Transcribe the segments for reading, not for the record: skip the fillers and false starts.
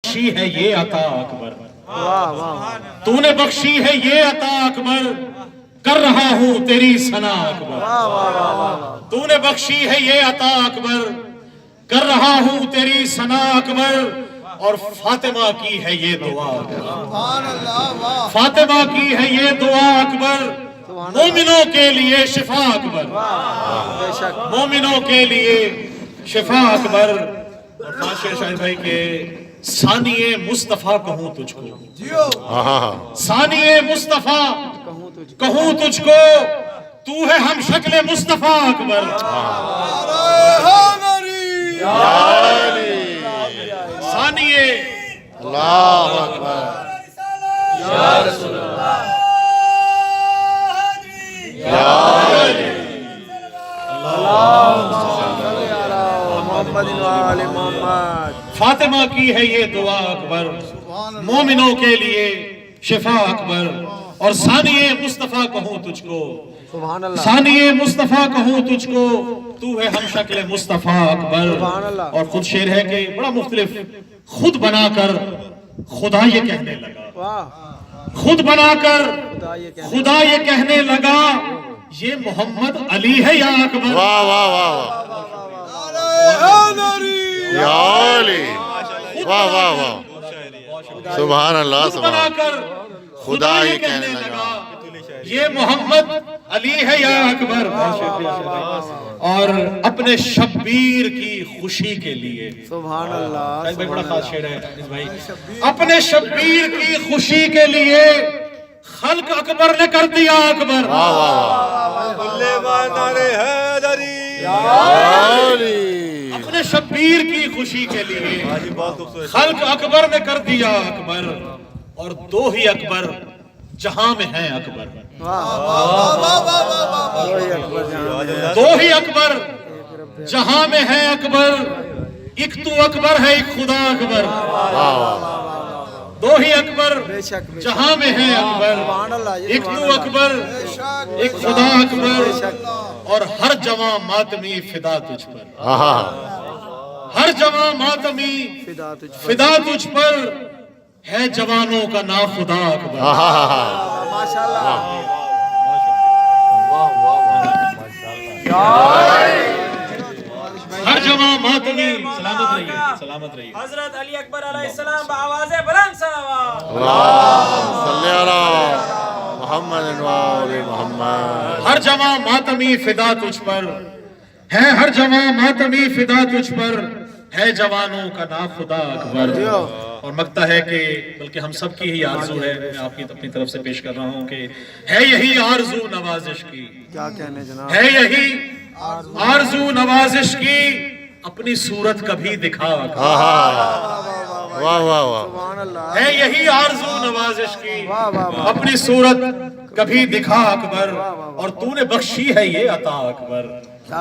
بخشی ہے یہ عطا اکبر، تو نے بخشی ہے یہ عطا اکبر، کر رہا ہوں تیری ثنا اکبر، تو نے بخشی ہے یہ عطا اکبر، کر رہا ہوں تیری ثنا اکبر، اور فاطمہ کی ہے یہ دعا اکبر، فاطمہ کی ہے یہ دعا اکبر، مومنوں کے لیے شفا اکبر، مومنوں کے لیے شفا اکبر۔ اور شیر شاہد بھائی کے ثانیے مصطفیٰ کہوں تجھ کو، ثانیے مصطفیٰ کہوں تجھ کو، تو ہے ہم شکل مصطفیٰ اکبر، ثانیے اللہ اکبر یا رسول اللہ فاطمہ کی ہے یہ دعا اکبر، مومنوں کے لیے شفا اکبر، اور ثانیے مصطفیٰ کہوں تجھ کو، ثانیے مصطفیٰ کہوں تجھ کو، تو ہے ہم شکل مصطفیٰ اکبر۔ اور خود شعر ہے کہ بڑا مختلف، خود بنا کر خدا یہ کہنے لگا، خود بنا کر خدا یہ کہنے لگا، یہ محمد علی ہے یا اکبر، واہ واہ واہ یا علی، واہ واہ واہ سبحان اللہ خود بنا سبحان کر خدا یہ کہنے لگا، یہ محمد علی ہے یا اکبر۔ اور اپنے شبیر کی خوشی کے لیے، سبحان اللہ بھائی بڑا خاص شعر ہے بھائی، اپنے شبیر کی خوشی کے لیے خلق اکبر نے کر دیا اکبر، واہ واہ اپنے شبیر کی خوشی کے لیے خلق اکبر نے کر دیا اکبر، اور دو ہی اکبر جہاں میں ہیں اکبر، دو ہی اکبر جہاں میں ہیں اکبر، ایک تو اکبر ہے ایک خدا اکبر، دو ہی اکبر جہاں میں ہیں اکبر، ایک تو اکبر ایک خدا اکبر، اور ہر جواں ماتمی فدا تجھ پر، ہر جواں ماتمی فدا تجھ پر، ہے جوانوں کا نا خدا اکبر، ہر جواں ماتمی، سلامت رہیے سلامت رہیے، حضرت علی اکبر علیہ السلام بآواز بلند صلوات، اللہم صلی علی محمد و آل محمد۔ ہر جواں ماتمی فدا تجھ پر ہے، ہر جواں ماتمی فدا تجھ پر، ہے جوانوں کا نا خدا اکبر۔ اور مگتا ہے کہ بلکہ ہم سب کی ہی آرزو ہے، میں آپ کی اپنی طرف سے پیش کر رہا ہوں کہ ہے یہی آرزو نوازش کی، کیا کہنے جناب، ہے یہی آرزو نوازش کی، اپنی صورت کبھی دکھا اکبر، واہ واہ واہ سبحان اللہ ہے یہی آرزو نوازش کی، اپنی صورت کبھی دکھا اکبر، اور تو نے بخشی ہے یہ عطا اکبر،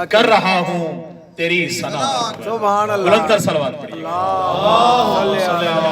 کر رہا ہوں تیری ثنا اکبر۔ سبحان اللہ بلند تر صلوات پڑھیے۔ اللہ صلی اللہ